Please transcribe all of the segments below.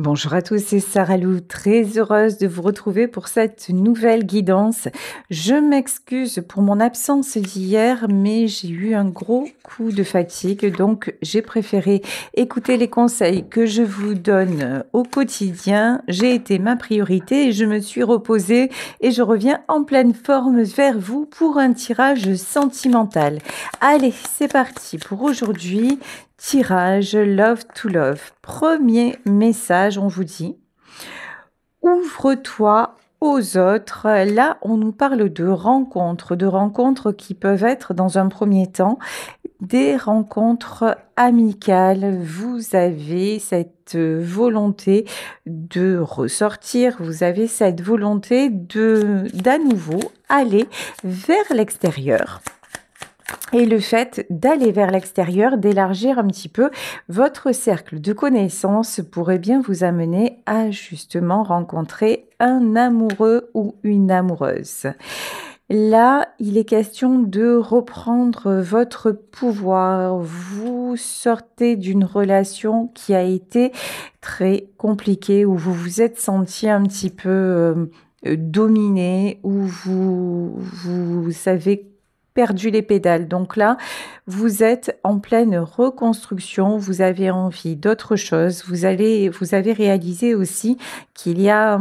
Bonjour à tous, c'est Sarah Lou, très heureuse de vous retrouver pour cette nouvelle guidance. Je m'excuse pour mon absence d'hier, mais j'ai eu un gros coup de fatigue, donc j'ai préféré écouter les conseils que je vous donne au quotidien. J'ai été ma priorité et je me suis reposée et je reviens en pleine forme vers vous pour un tirage sentimental. Allez, c'est parti pour aujourd'hui. Tirage Love to Love. Premier message, on vous dit, ouvre-toi aux autres. Là, on nous parle de rencontres qui peuvent être dans un premier temps des rencontres amicales. Vous avez cette volonté de ressortir, vous avez cette volonté d'à nouveau aller vers l'extérieur. Et le fait d'aller vers l'extérieur, d'élargir un petit peu votre cercle de connaissances pourrait bien vous amener à justement rencontrer un amoureux ou une amoureuse. Là, il est question de reprendre votre pouvoir. Vous sortez d'une relation qui a été très compliquée, où vous vous êtes senti un petit peu dominé, où vous savez perdu les pédales. Donc là, vous êtes en pleine reconstruction, vous avez envie d'autre chose, vous avez réalisé aussi qu'il y a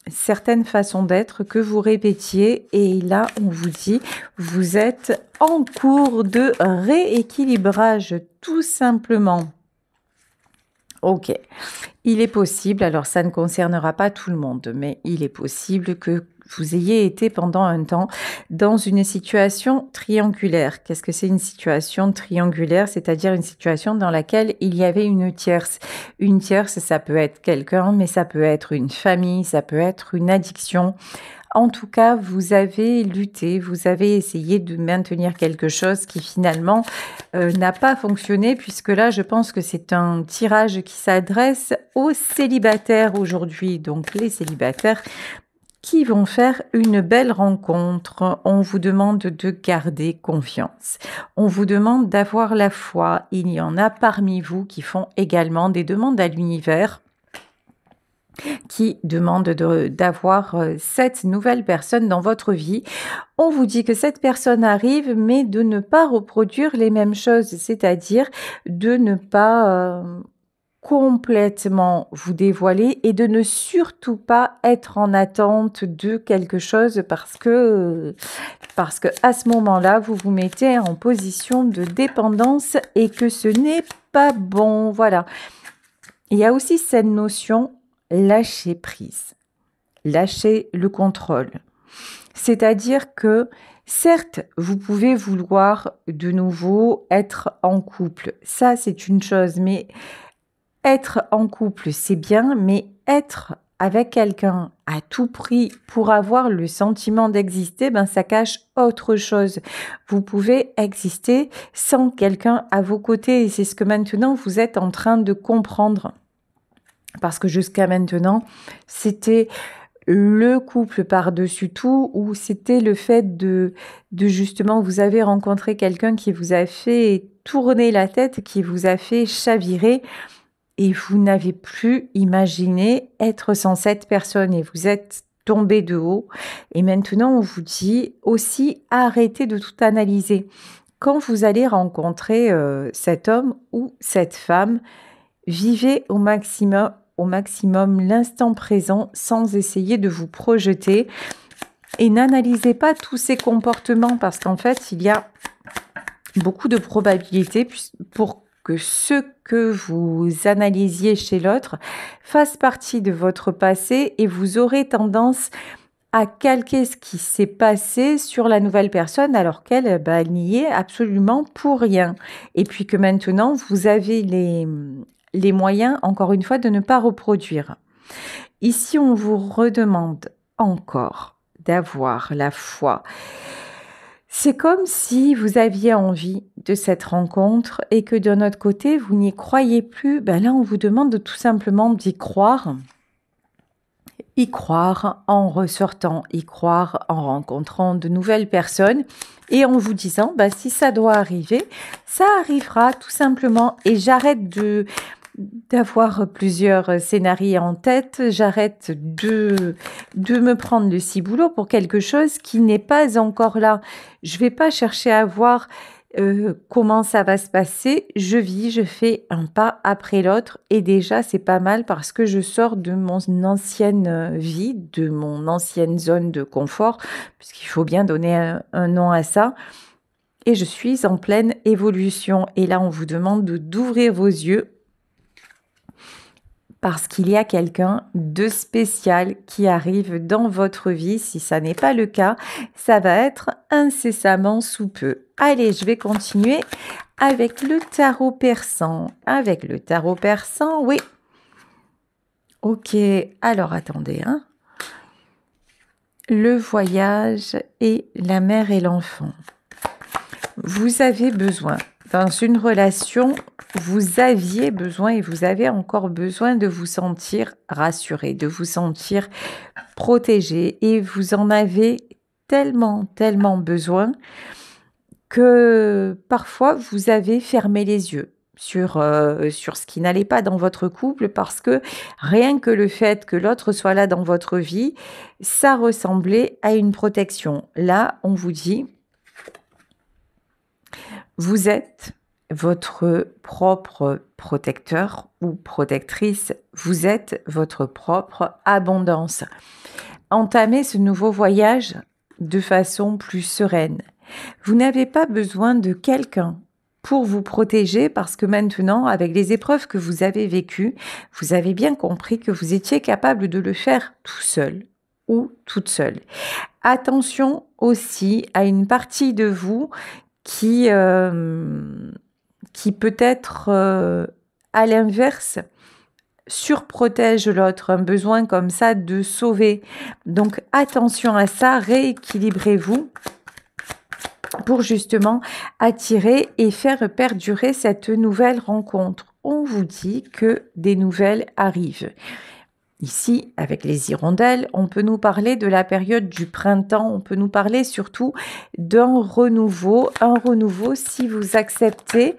certaines façons d'être que vous répétiez et là, on vous dit, vous êtes en cours de rééquilibrage, tout simplement. Ok, il est possible, alors ça ne concernera pas tout le monde, mais il est possible que vous ayez été pendant un temps dans une situation triangulaire. Qu'est-ce que c'est une situation triangulaire? C'est-à-dire une situation dans laquelle il y avait une tierce. Une tierce, ça peut être quelqu'un, mais ça peut être une famille, ça peut être une addiction. En tout cas, vous avez lutté, vous avez essayé de maintenir quelque chose qui finalement n'a pas fonctionné, puisque là, je pense que c'est un tirage qui s'adresse aux célibataires aujourd'hui. Donc, les célibataires qui vont faire une belle rencontre. On vous demande de garder confiance. On vous demande d'avoir la foi. Il y en a parmi vous qui font également des demandes à l'univers, qui demande d'avoir cette nouvelle personne dans votre vie. On vous dit que cette personne arrive, mais de ne pas reproduire les mêmes choses, c'est-à-dire de ne pas complètement vous dévoiler et de ne surtout pas être en attente de quelque chose parce que à ce moment-là, vous vous mettez en position de dépendance et que ce n'est pas bon. Voilà. Il y a aussi cette notion lâcher prise, lâcher le contrôle. C'est-à-dire que, certes, vous pouvez vouloir de nouveau être en couple. Ça, c'est une chose, mais être en couple, c'est bien, mais être avec quelqu'un à tout prix pour avoir le sentiment d'exister, ben ça cache autre chose. Vous pouvez exister sans quelqu'un à vos côtés et c'est ce que maintenant vous êtes en train de comprendre. Parce que jusqu'à maintenant, c'était le couple par-dessus tout ou c'était le fait de justement, vous avez rencontré quelqu'un qui vous a fait tourner la tête, qui vous a fait chavirer et vous n'avez plus imaginé être sans cette personne et vous êtes tombé de haut. Et maintenant, on vous dit aussi, arrêtez de tout analyser. Quand vous allez rencontrer cet homme ou cette femme, vivez au maximum l'instant présent sans essayer de vous projeter et n'analysez pas tous ces comportements parce qu'en fait, il y a beaucoup de probabilités pour que ce que vous analysiez chez l'autre fasse partie de votre passé et vous aurez tendance à calquer ce qui s'est passé sur la nouvelle personne alors qu'elle elle n'y est absolument pour rien. Et puis que maintenant, vous avez les moyens, encore une fois, de ne pas reproduire. Ici, on vous redemande encore d'avoir la foi. C'est comme si vous aviez envie de cette rencontre et que d'un autre côté, vous n'y croyez plus. Là, on vous demande tout simplement d'y croire. Y croire en ressortant, y croire en rencontrant de nouvelles personnes et en vous disant, si ça doit arriver, ça arrivera tout simplement. Et j'arrête d'avoir plusieurs scénarios en tête. J'arrête de me prendre le ciboulot pour quelque chose qui n'est pas encore là. Je vais pas chercher à voir comment ça va se passer. Je vis, je fais un pas après l'autre et déjà c'est pas mal parce que je sors de mon ancienne vie, de mon ancienne zone de confort, puisqu'il faut bien donner un nom à ça. Et je suis en pleine évolution. Et là, on vous demande d'ouvrir vos yeux parce qu'il y a quelqu'un de spécial qui arrive dans votre vie. Si ça n'est pas le cas, ça va être incessamment sous peu. Allez, je vais continuer avec le tarot persan. Avec le tarot persan, oui. Ok, alors attendez, hein. Le voyage et la mère et l'enfant. Vous avez besoin, dans une relation, vous aviez besoin et vous avez encore besoin de vous sentir rassuré, de vous sentir protégé. Et vous en avez tellement, tellement besoin que parfois vous avez fermé les yeux sur ce qui n'allait pas dans votre couple parce que rien que le fait que l'autre soit là dans votre vie, ça ressemblait à une protection. Là, on vous dit... Vous êtes votre propre protecteur ou protectrice, vous êtes votre propre abondance. Entamez ce nouveau voyage de façon plus sereine. Vous n'avez pas besoin de quelqu'un pour vous protéger parce que maintenant, avec les épreuves que vous avez vécues, vous avez bien compris que vous étiez capable de le faire tout seul ou toute seule. Attention aussi à une partie de vous qui peut-être, à l'inverse, surprotège l'autre, un besoin comme ça de sauver. Donc attention à ça, rééquilibrez-vous pour justement attirer et faire perdurer cette nouvelle rencontre. On vous dit que des nouvelles arrivent. Ici, avec les hirondelles, on peut nous parler de la période du printemps, on peut nous parler surtout d'un renouveau, un renouveau si vous acceptez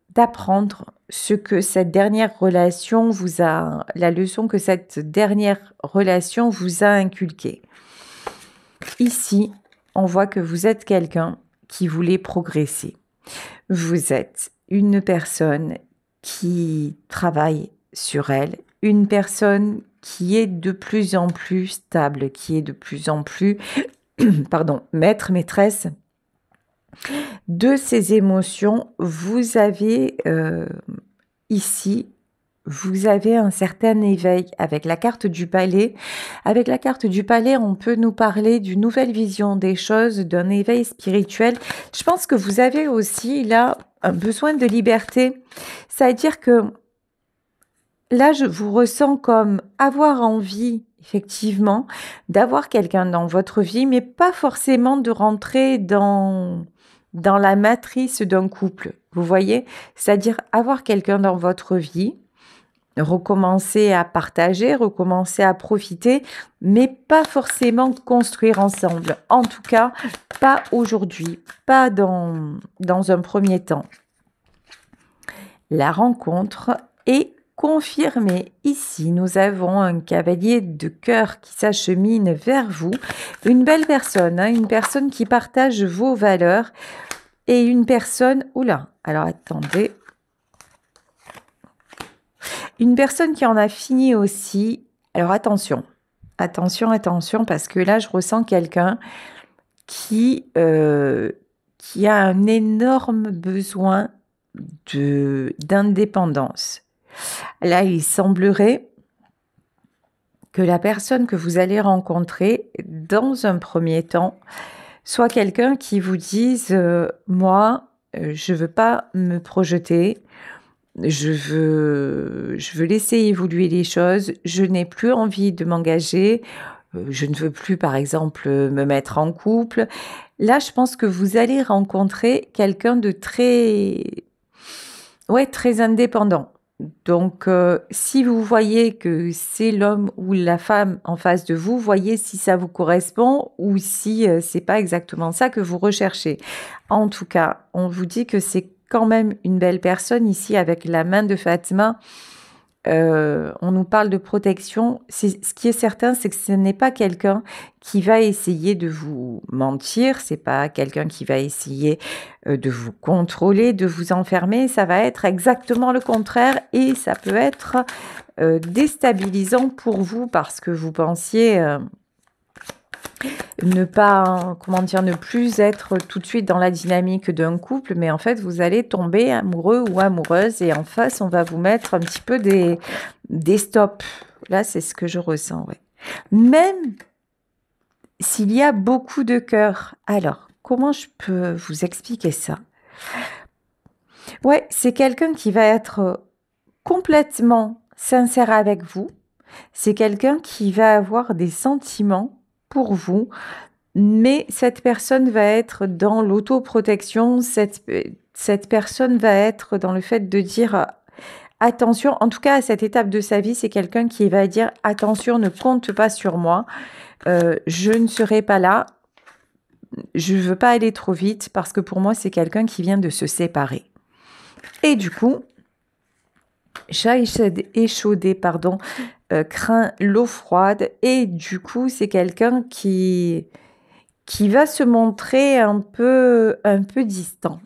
d'apprendre ce que cette dernière relation vous a, la leçon que cette dernière relation vous a inculquée. Ici, on voit que vous êtes quelqu'un qui voulait progresser. Vous êtes une personne qui travaille sur elle, une personne qui est de plus en plus stable, qui est de plus en plus, maître, maîtresse de ses émotions. Vous avez ici, vous avez un certain éveil avec la carte du palais. Avec la carte du palais, on peut nous parler d'une nouvelle vision des choses, d'un éveil spirituel. Je pense que vous avez aussi là un besoin de liberté. C'est-à-dire que là, je vous ressens comme avoir envie, effectivement, d'avoir quelqu'un dans votre vie, mais pas forcément de rentrer dans la matrice d'un couple. Vous voyez? C'est-à-dire avoir quelqu'un dans votre vie, recommencer à partager, recommencer à profiter, mais pas forcément construire ensemble. En tout cas, pas aujourd'hui, pas dans un premier temps. La rencontre est confirmé. Ici, nous avons un cavalier de cœur qui s'achemine vers vous. Une belle personne, hein, une personne qui partage vos valeurs et une personne... Oula, alors attendez. Une personne qui en a fini aussi. Alors attention, attention, attention, parce que là, je ressens quelqu'un qui a un énorme besoin d'indépendance. Là, il semblerait que la personne que vous allez rencontrer dans un premier temps soit quelqu'un qui vous dise moi, je veux pas me projeter, je veux laisser évoluer les choses, je n'ai plus envie de m'engager, je ne veux plus, par exemple, me mettre en couple. Là, je pense que vous allez rencontrer quelqu'un de très indépendant. Donc, si vous voyez que c'est l'homme ou la femme en face de vous, voyez si ça vous correspond ou si c'est pas exactement ça que vous recherchez. En tout cas, on vous dit que c'est quand même une belle personne ici avec la main de Fatima. On nous parle de protection. Ce qui est certain, c'est que ce n'est pas quelqu'un qui va essayer de vous mentir, c'est pas quelqu'un qui va essayer de vous contrôler, de vous enfermer. Ça va être exactement le contraire et ça peut être déstabilisant pour vous parce que vous pensiez ne pas, comment dire, ne plus être tout de suite dans la dynamique d'un couple, mais en fait, vous allez tomber amoureux ou amoureuse et en face, on va vous mettre un petit peu des stops. Là, c'est ce que je ressens, ouais. Même s'il y a beaucoup de cœur. Alors, comment je peux vous expliquer ça? Ouais, c'est quelqu'un qui va être complètement sincère avec vous. C'est quelqu'un qui va avoir des sentiments pour vous, mais cette personne va être dans l'autoprotection, cette personne va être dans le fait de dire attention, en tout cas à cette étape de sa vie, c'est quelqu'un qui va dire attention, ne compte pas sur moi, je ne serai pas là, je ne veux pas aller trop vite parce que pour moi c'est quelqu'un qui vient de se séparer. Et du coup, chat échaudé, pardon, craint l'eau froide et du coup c'est quelqu'un qui va se montrer un peu distant.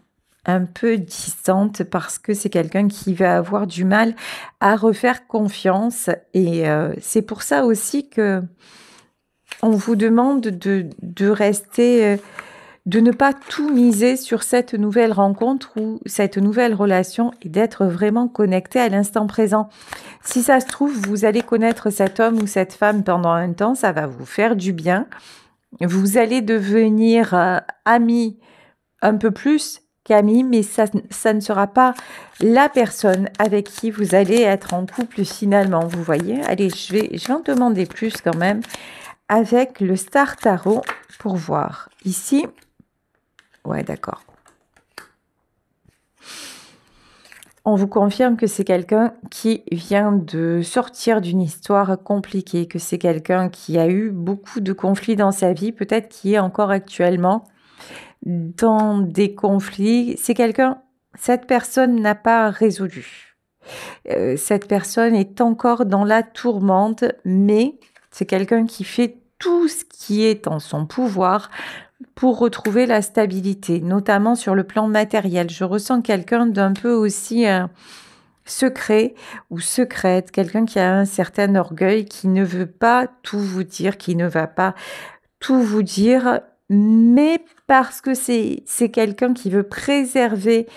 Un peu distante parce que c'est quelqu'un qui va avoir du mal à refaire confiance et c'est pour ça aussi que on vous demande de rester, de ne pas tout miser sur cette nouvelle rencontre ou cette nouvelle relation et d'être vraiment connecté à l'instant présent. Si ça se trouve, vous allez connaître cet homme ou cette femme pendant un temps, ça va vous faire du bien. Vous allez devenir amis un peu plus qu'amis, mais ça ne sera pas la personne avec qui vous allez être en couple finalement. Vous voyez? Allez, je vais en demander plus quand même avec le Star Tarot pour voir. Ici, ouais, d'accord. On vous confirme que c'est quelqu'un qui vient de sortir d'une histoire compliquée, que c'est quelqu'un qui a eu beaucoup de conflits dans sa vie, peut-être qui est encore actuellement dans des conflits. C'est quelqu'un, cette personne n'a pas résolu. Cette personne est encore dans la tourmente, mais c'est quelqu'un qui fait tout ce qui est en son pouvoir pour retrouver la stabilité, notamment sur le plan matériel. Je ressens quelqu'un d'un peu aussi secret ou secrète, quelqu'un qui a un certain orgueil, qui ne veut pas tout vous dire, qui ne va pas tout vous dire, mais parce que c'est quelqu'un qui veut préserver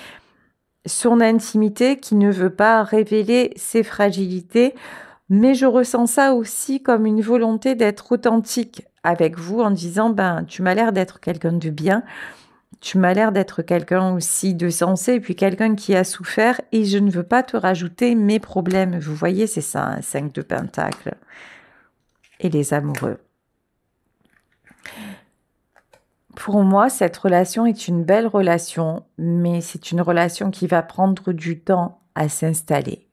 son intimité, qui ne veut pas révéler ses fragilités, mais je ressens ça aussi comme une volonté d'être authentique avec vous en disant, ben, tu m'as l'air d'être quelqu'un de bien, tu m'as l'air d'être quelqu'un aussi de sensé, et puis quelqu'un qui a souffert, et je ne veux pas te rajouter mes problèmes. Vous voyez, c'est ça, un 5 de Pentacle. Et les amoureux. Pour moi, cette relation est une belle relation, mais c'est une relation qui va prendre du temps à s'installer.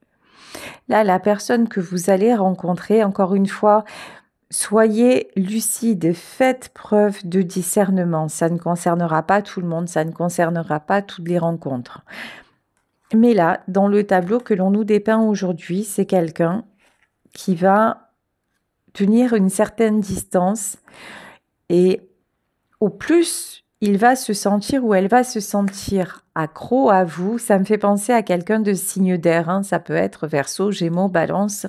Là, la personne que vous allez rencontrer, encore une fois, soyez lucide, faites preuve de discernement. Ça ne concernera pas tout le monde, ça ne concernera pas toutes les rencontres. Mais là, dans le tableau que l'on nous dépeint aujourd'hui, c'est quelqu'un qui va tenir une certaine distance et au plus il va se sentir ou elle va se sentir accro à vous. Ça me fait penser à quelqu'un de signe d'air, hein. Ça peut être Verseau, Gémeaux, Balance.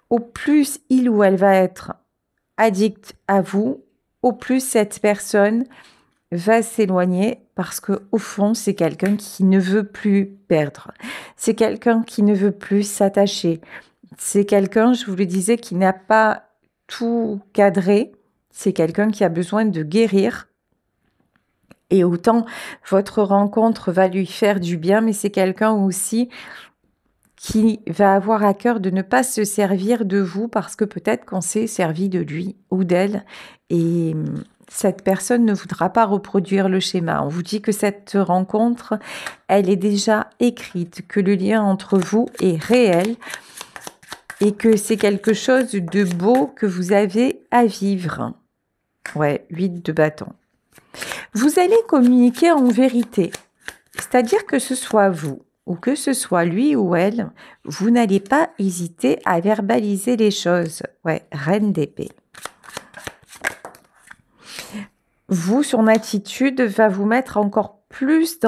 Au plus il ou elle va être addict à vous, au plus cette personne va s'éloigner parce que au fond, c'est quelqu'un qui ne veut plus perdre. C'est quelqu'un qui ne veut plus s'attacher. C'est quelqu'un, je vous le disais, qui n'a pas tout cadré. C'est quelqu'un qui a besoin de guérir. Et autant votre rencontre va lui faire du bien, mais c'est quelqu'un aussi qui va avoir à cœur de ne pas se servir de vous parce que peut-être qu'on s'est servi de lui ou d'elle et cette personne ne voudra pas reproduire le schéma. On vous dit que cette rencontre, elle est déjà écrite, que le lien entre vous est réel et que c'est quelque chose de beau que vous avez à vivre. Ouais, 8 de bâton. Vous allez communiquer en vérité. C'est-à-dire que ce soit vous ou que ce soit lui ou elle, vous n'allez pas hésiter à verbaliser les choses. Ouais, reine d'épée. Vous, son attitude va vous mettre encore plus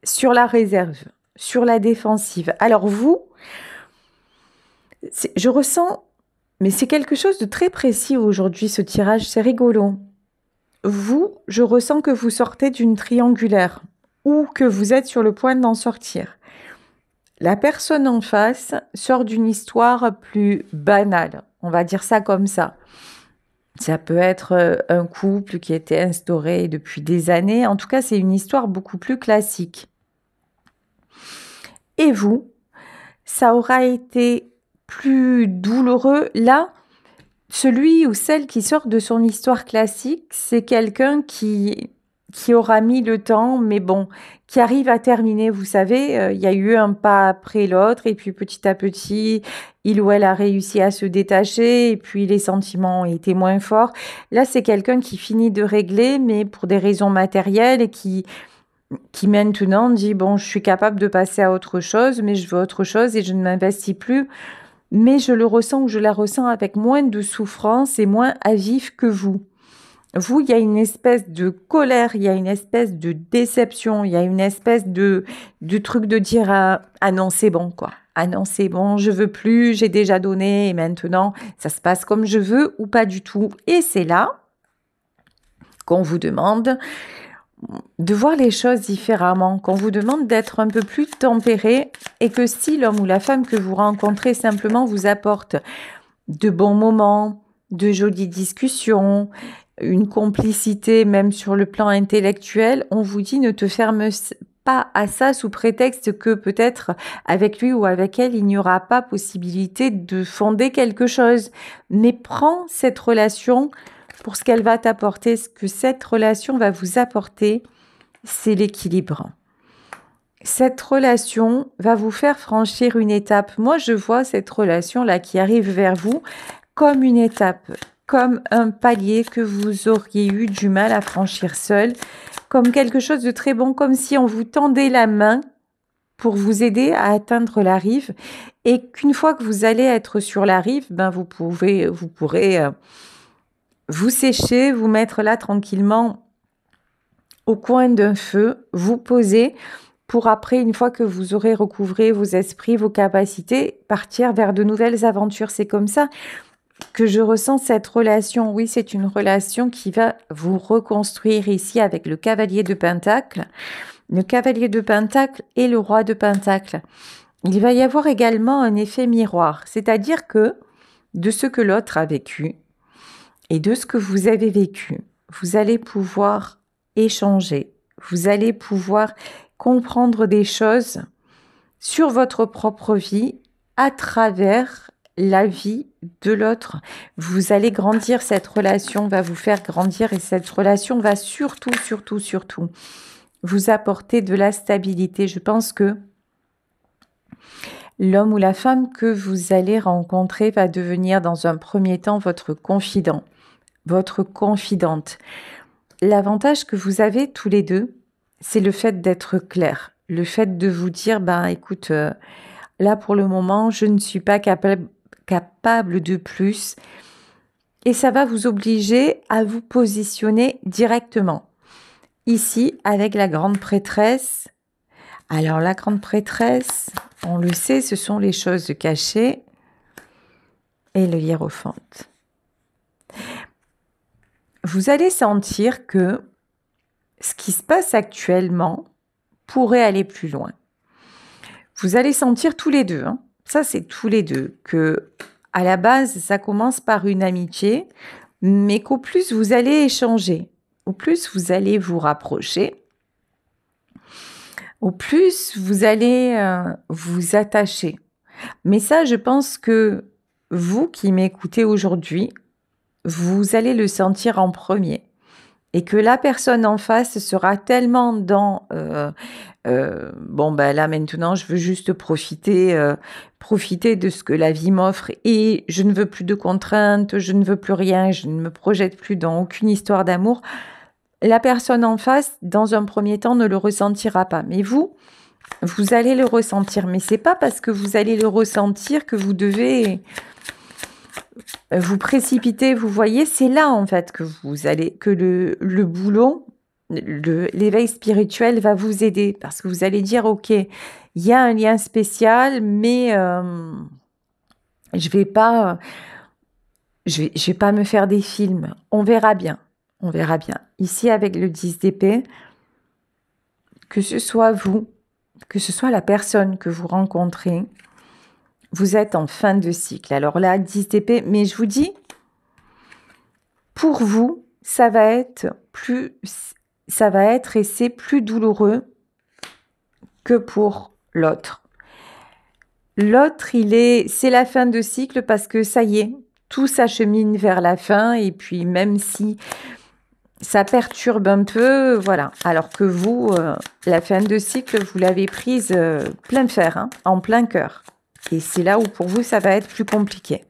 sur la réserve, sur la défensive. Alors vous, je ressens, mais c'est quelque chose de très précis aujourd'hui, ce tirage, c'est rigolo. Vous, je ressens que vous sortez d'une triangulaire ou que vous êtes sur le point d'en sortir. La personne en face sort d'une histoire plus banale, on va dire ça comme ça. Ça peut être un couple qui a été instauré depuis des années. En tout cas, c'est une histoire beaucoup plus classique. Et vous, ça aura été plus douloureux. Là, celui ou celle qui sort de son histoire classique, c'est quelqu'un qui aura mis le temps, mais bon, qui arrive à terminer. Vous savez, il y a eu un pas après l'autre, et puis petit à petit, il ou elle a réussi à se détacher, et puis les sentiments ont été moins forts. Là, c'est quelqu'un qui finit de régler, mais pour des raisons matérielles, et qui maintenant dit, bon, je suis capable de passer à autre chose, mais je veux autre chose, et je ne m'investis plus. Mais je le ressens ou je la ressens avec moins de souffrance et moins à vif que vous. Vous, il y a une espèce de colère, il y a une espèce de déception, il y a une espèce de truc de dire ah non, c'est bon, quoi. Ah non, c'est bon, je veux plus, j'ai déjà donné et maintenant, ça se passe comme je veux ou pas du tout. Et c'est là qu'on vous demande de voir les choses différemment, qu'on vous demande d'être un peu plus tempéré et que si l'homme ou la femme que vous rencontrez simplement vous apporte de bons moments, de jolies discussions, une complicité même sur le plan intellectuel, on vous dit ne te ferme pas à ça sous prétexte que peut-être avec lui ou avec elle, il n'y aura pas possibilité de fonder quelque chose. Mais prends cette relation pour ce qu'elle va t'apporter, ce que cette relation va vous apporter, c'est l'équilibre. Cette relation va vous faire franchir une étape. Moi, je vois cette relation-là qui arrive vers vous comme une étape, comme un palier que vous auriez eu du mal à franchir seul, comme quelque chose de très bon, comme si on vous tendait la main pour vous aider à atteindre la rive et qu'une fois que vous allez être sur la rive, ben vous pourrez vous sécher, vous mettre là tranquillement au coin d'un feu, vous poser pour après, une fois que vous aurez recouvré vos esprits, vos capacités, partir vers de nouvelles aventures. C'est comme ça que je ressens cette relation. Oui, c'est une relation qui va vous reconstruire ici avec le cavalier de Pentacle. Le cavalier de Pentacle et le roi de Pentacle. Il va y avoir également un effet miroir, c'est-à-dire que de ce que l'autre a vécu et de ce que vous avez vécu, vous allez pouvoir échanger, vous allez pouvoir comprendre des choses sur votre propre vie à travers la vie de l'autre. Vous allez grandir, cette relation va vous faire grandir et cette relation va surtout vous apporter de la stabilité. Je pense que l'homme ou la femme que vous allez rencontrer va devenir dans un premier temps votre confident, votre confidente. L'avantage que vous avez tous les deux, c'est le fait d'être clair, le fait de vous dire, ben écoute, là pour le moment, je ne suis pas capable de plus. Et ça va vous obliger à vous positionner directement. Ici, avec la grande prêtresse. Alors la grande prêtresse, on le sait, ce sont les choses cachées et le hiérophante. Vous allez sentir que ce qui se passe actuellement pourrait aller plus loin. Vous allez sentir tous les deux, ça c'est tous les deux, que à la base ça commence par une amitié, mais qu'au plus vous allez échanger, au plus vous allez vous rapprocher, au plus vous allez vous attacher. Mais ça, je pense que vous qui m'écoutez aujourd'hui, vous allez le sentir en premier. Et que la personne en face sera tellement dans bon ben là maintenant je veux juste profiter de ce que la vie m'offre et je ne veux plus de contraintes, je ne veux plus rien, je ne me projette plus dans aucune histoire d'amour. la personne en face, dans un premier temps, ne le ressentira pas. Mais vous allez le ressentir. Mais c'est pas parce que vous allez le ressentir que vous devez vous précipiter. Vous voyez, c'est là en fait que le boulot, l'éveil spirituel va vous aider. Parce que vous allez dire, ok, il y a un lien spécial, mais je vais pas me faire des films. On verra bien. On verra bien. Ici, avec le 10 d'épée, que ce soit vous, que ce soit la personne que vous rencontrez, vous êtes en fin de cycle. Alors là, 10 d'épée, mais je vous dis, pour vous, ça va être et c'est plus douloureux que pour l'autre. L'autre, c'est la fin de cycle parce que ça y est, tout s'achemine vers la fin et puis même si ça perturbe un peu, voilà. Alors que vous, la fin de cycle, vous l'avez prise plein fer, hein, en plein cœur. Et c'est là où pour vous, ça va être plus compliqué.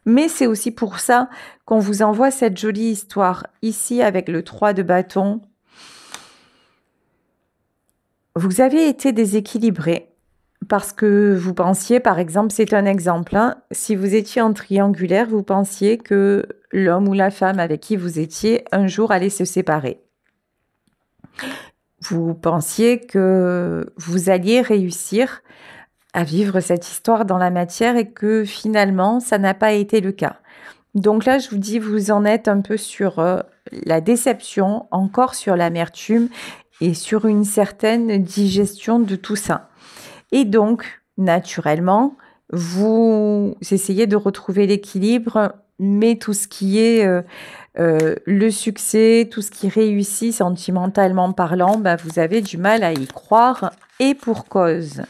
Mais c'est aussi pour ça qu'on vous envoie cette jolie histoire ici avec le 3 de bâton. Vous avez été déséquilibré parce que vous pensiez, par exemple, c'est un exemple, hein, si vous étiez en triangulaire, vous pensiez que l'homme ou la femme avec qui vous étiez un jour allait se séparer. Vous pensiez que vous alliez réussir à vivre cette histoire dans la matière et que finalement, ça n'a pas été le cas. Donc là, je vous dis, vous en êtes un peu sur la déception, encore sur l'amertume et sur une certaine digestion de tout ça. Et donc, naturellement, vous essayez de retrouver l'équilibre, mais tout ce qui est le succès, tout ce qui réussit sentimentalement parlant, bah, vous avez du mal à y croire et pour cause.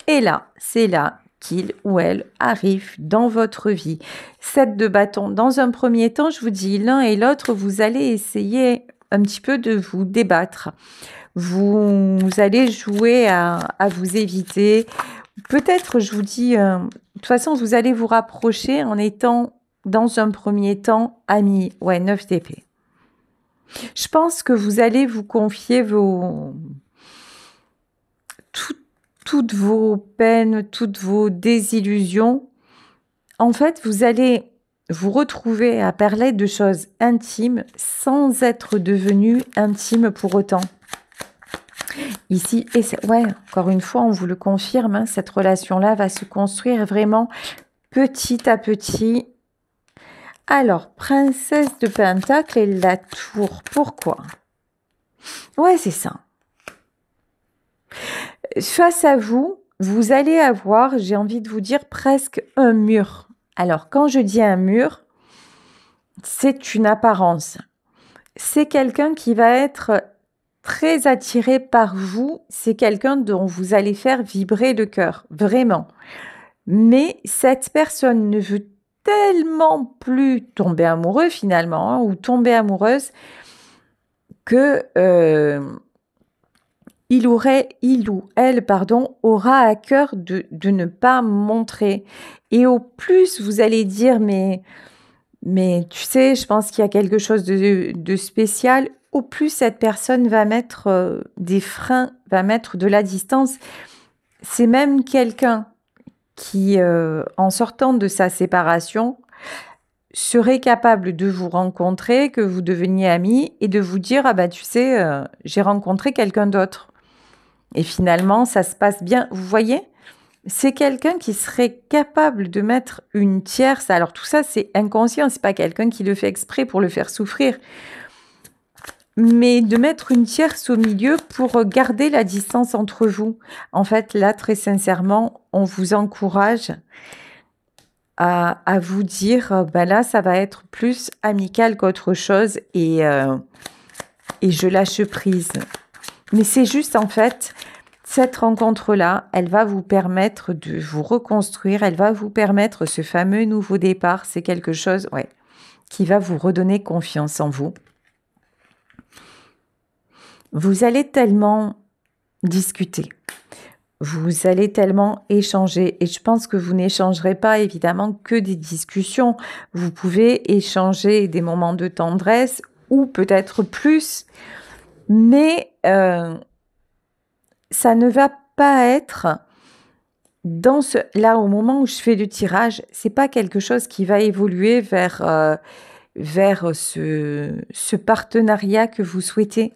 Et là, c'est là qu'il ou elle arrive dans votre vie. 7 de bâton. Dans un premier temps, je vous dis, l'un et l'autre, vous allez essayer un petit peu de vous débattre. Vous allez jouer à vous éviter. Peut-être, je vous dis, de toute façon, vous allez vous rapprocher en étant, dans un premier temps, amis. Ouais, 9 d'épée. Je pense que vous allez vous confier toutes vos peines, toutes vos désillusions. En fait, vous allez vous retrouver à parler de choses intimes sans être devenu intime pour autant. Ici, et ouais, encore une fois, on vous le confirme, hein, cette relation-là va se construire vraiment petit à petit. Alors, princesse de Pentacle et la tour, pourquoi? Ouais, c'est ça. Face à vous, vous allez avoir, j'ai envie de vous dire, presque un mur. Alors, quand je dis un mur, c'est une apparence. C'est quelqu'un qui va être très attiré par vous. C'est quelqu'un dont vous allez faire vibrer le cœur, vraiment. Mais cette personne ne veut tellement plus tomber amoureux finalement, hein, ou tomber amoureuse, que il ou elle, aura à cœur de ne pas montrer. Et au plus, vous allez dire, mais tu sais, je pense qu'il y a quelque chose de spécial. Au plus, cette personne va mettre des freins, va mettre de la distance. C'est même quelqu'un qui, en sortant de sa séparation, serait capable de vous rencontrer, que vous deveniez amis, et de vous dire, ah bah tu sais, j'ai rencontré quelqu'un d'autre. Et finalement, ça se passe bien. Vous voyez, c'est quelqu'un qui serait capable de mettre une tierce. Alors tout ça, c'est inconscient. C'est pas quelqu'un qui le fait exprès pour le faire souffrir. Mais de mettre une tierce au milieu pour garder la distance entre vous. En fait, là, très sincèrement, on vous encourage à vous dire, ben là, ça va être plus amical qu'autre chose et je lâche prise. Mais c'est juste, en fait, cette rencontre-là, elle va vous permettre de vous reconstruire, elle va vous permettre ce fameux nouveau départ. C'est quelque chose, ouais, qui va vous redonner confiance en vous. Vous allez tellement discuter, vous allez tellement échanger, et je pense que vous n'échangerez pas évidemment que des discussions. Vous pouvez échanger des moments de tendresse ou peut-être plus, mais ça ne va pas être dans là, au moment où je fais le tirage, c'est pas quelque chose qui va évoluer vers ce partenariat que vous souhaitez.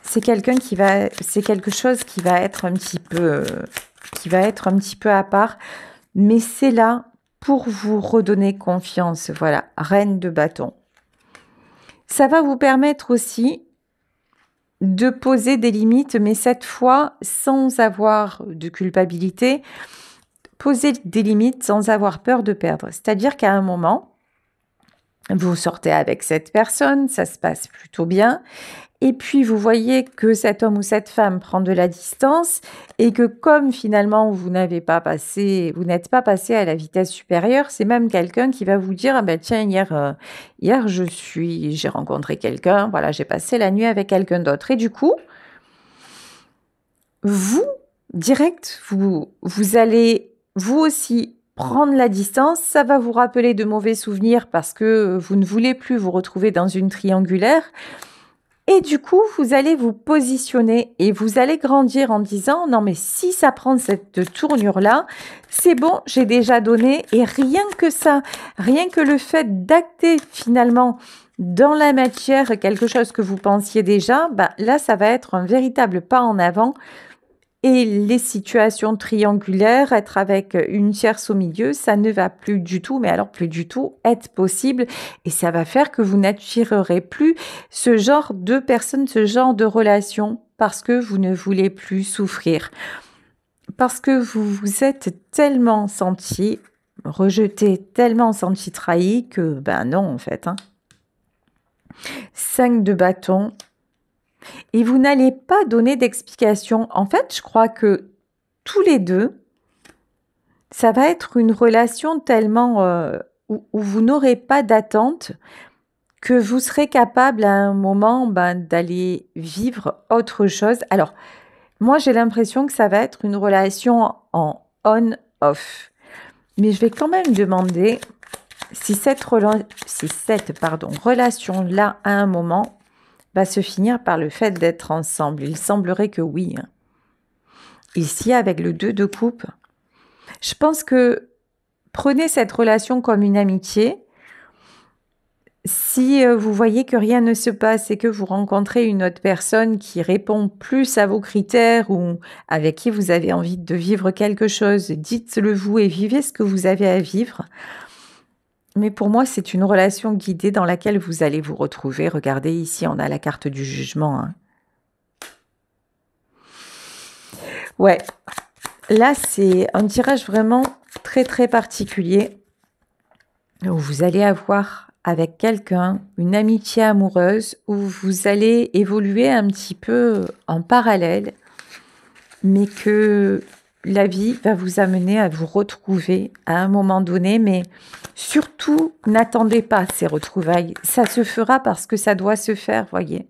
C'est quelque chose qui va être un petit peu, à part, mais c'est là pour vous redonner confiance. Voilà, reine de bâton. Ça va vous permettre aussi de poser des limites, mais cette fois sans avoir de culpabilité, poser des limites sans avoir peur de perdre. C'est-à-dire qu'à un moment, vous sortez avec cette personne, ça se passe plutôt bien, et puis vous voyez que cet homme ou cette femme prend de la distance et que comme finalement vous n'êtes pas passé à la vitesse supérieure, c'est même quelqu'un qui va vous dire ah ben tiens hier j'ai rencontré quelqu'un, voilà, j'ai passé la nuit avec quelqu'un d'autre, et du coup vous direct vous allez vous aussi prendre la distance. Ça va vous rappeler de mauvais souvenirs parce que vous ne voulez plus vous retrouver dans une triangulaire. Et du coup, vous allez vous positionner et vous allez grandir en disant non mais si ça prend cette tournure-là, c'est bon, j'ai déjà donné. Et rien que ça, rien que le fait d'acter finalement dans la matière quelque chose que vous pensiez déjà, bah, là ça va être un véritable pas en avant. Et les situations triangulaires, être avec une tierce au milieu, ça ne va plus du tout, mais alors plus du tout, être possible. Et ça va faire que vous n'attirerez plus ce genre de personnes, ce genre de relations, parce que vous ne voulez plus souffrir. Parce que vous vous êtes tellement senti rejeté, tellement senti trahi que, ben non, en fait. 5 de bâton. Et vous n'allez pas donner d'explication. En fait, je crois que tous les deux, ça va être une relation tellement où vous n'aurez pas d'attente que vous serez capable à un moment d'aller vivre autre chose. Alors, moi, j'ai l'impression que ça va être une relation en on-off. Mais je vais quand même demander si cette relation-là, à un moment, va se finir par le fait d'être ensemble. Il semblerait que oui. Ici, avec le 2 de coupe, je pense que prenez cette relation comme une amitié. Si vous voyez que rien ne se passe et que vous rencontrez une autre personne qui répond plus à vos critères ou avec qui vous avez envie de vivre quelque chose, dites-le vous et vivez ce que vous avez à vivre. Mais pour moi, c'est une relation guidée dans laquelle vous allez vous retrouver. Regardez, ici, on a la carte du jugement. Ouais, là, c'est un tirage vraiment très, très particulier où vous allez avoir avec quelqu'un une amitié amoureuse où vous allez évoluer un petit peu en parallèle, mais que la vie va vous amener à vous retrouver à un moment donné, mais surtout, n'attendez pas ces retrouvailles. Ça se fera parce que ça doit se faire, voyez.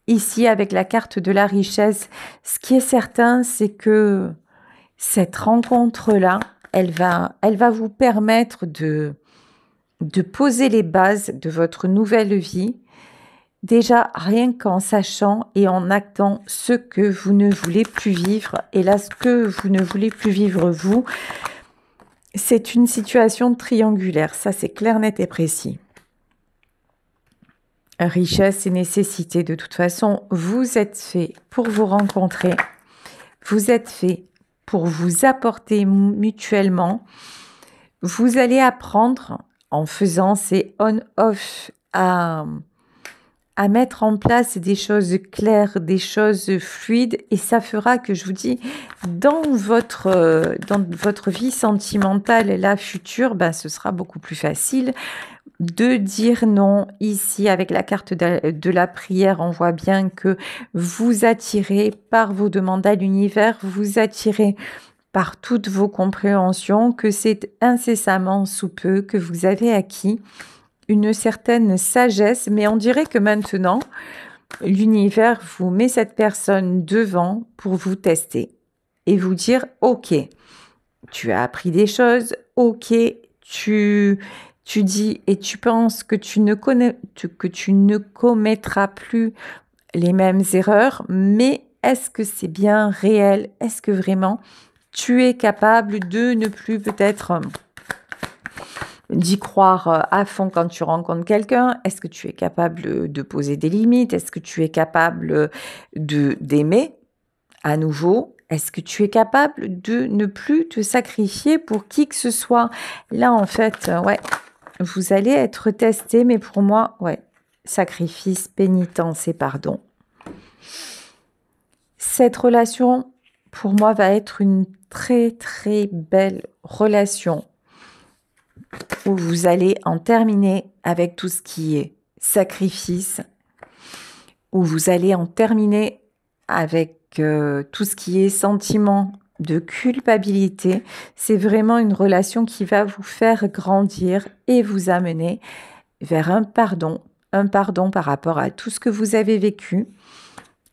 Ici, avec la carte de la richesse, ce qui est certain, c'est que cette rencontre-là, elle va vous permettre de poser les bases de votre nouvelle vie. Déjà, rien qu'en sachant et en actant ce que vous ne voulez plus vivre, et là, ce que vous ne voulez plus vivre vous, c'est une situation triangulaire. Ça, c'est clair, net et précis. Richesse et nécessité, de toute façon, vous êtes fait pour vous rencontrer, vous êtes fait pour vous apporter mutuellement. Vous allez apprendre, en faisant ces on-off, à mettre en place des choses claires, des choses fluides, et ça fera que, je vous dis, dans votre vie sentimentale, la future, ce sera beaucoup plus facile de dire non. Ici, avec la carte de la prière, on voit bien que vous attirez par vos demandes à l'univers, vous attirez par toutes vos compréhensions, que c'est incessamment sous peu que vous avez acquis une certaine sagesse, mais on dirait que maintenant, l'univers vous met cette personne devant pour vous tester et vous dire « Ok, tu as appris des choses, ok, tu tu dis et tu penses que que tu ne commettras plus les mêmes erreurs, mais est-ce que c'est bien réel? Est-ce que vraiment tu es capable de ne plus peut-être d'y croire à fond quand tu rencontres quelqu'un? Est-ce que tu es capable de poser des limites? Est-ce que tu es capable d'aimer à nouveau? Est-ce que tu es capable de ne plus te sacrifier pour qui que ce soit? Là, en fait, ouais, vous allez être testé, mais pour moi, ouais, sacrifice, pénitence et pardon. Cette relation, pour moi, va être une très, très belle relation où vous allez en terminer avec tout ce qui est sacrifice, où vous allez en terminer avec tout ce qui est sentiment de culpabilité. C'est vraiment une relation qui va vous faire grandir et vous amener vers un pardon par rapport à tout ce que vous avez vécu,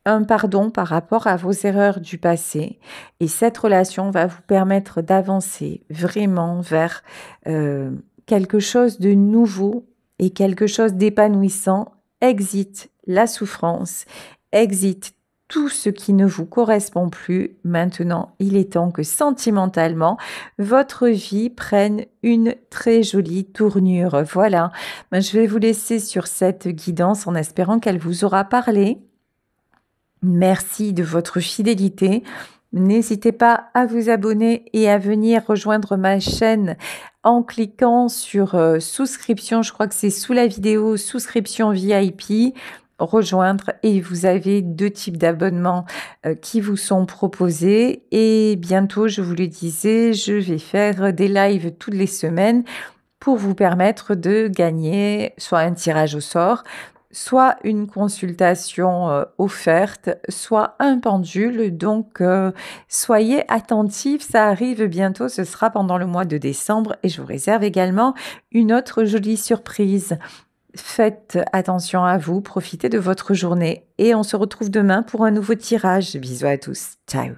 un pardon par rapport à vos erreurs du passé. Et cette relation va vous permettre d'avancer vraiment vers quelque chose de nouveau et quelque chose d'épanouissant. Exit la souffrance, exit tout ce qui ne vous correspond plus. Maintenant, il est temps que sentimentalement, votre vie prenne une très jolie tournure. Voilà, je vais vous laisser sur cette guidance en espérant qu'elle vous aura parlé. Merci de votre fidélité. N'hésitez pas à vous abonner et à venir rejoindre ma chaîne en cliquant sur souscription. Je crois que c'est sous la vidéo, souscription VIP, rejoindre, et vous avez 2 types d'abonnements qui vous sont proposés. Et bientôt, je vous le disais, je vais faire des lives toutes les semaines pour vous permettre de gagner soit un tirage au sort, soit une consultation offerte, soit un pendule. Donc, soyez attentifs, ça arrive bientôt, ce sera pendant le mois de décembre et je vous réserve également une autre jolie surprise. Faites attention à vous, profitez de votre journée et on se retrouve demain pour un nouveau tirage. Bisous à tous, ciao.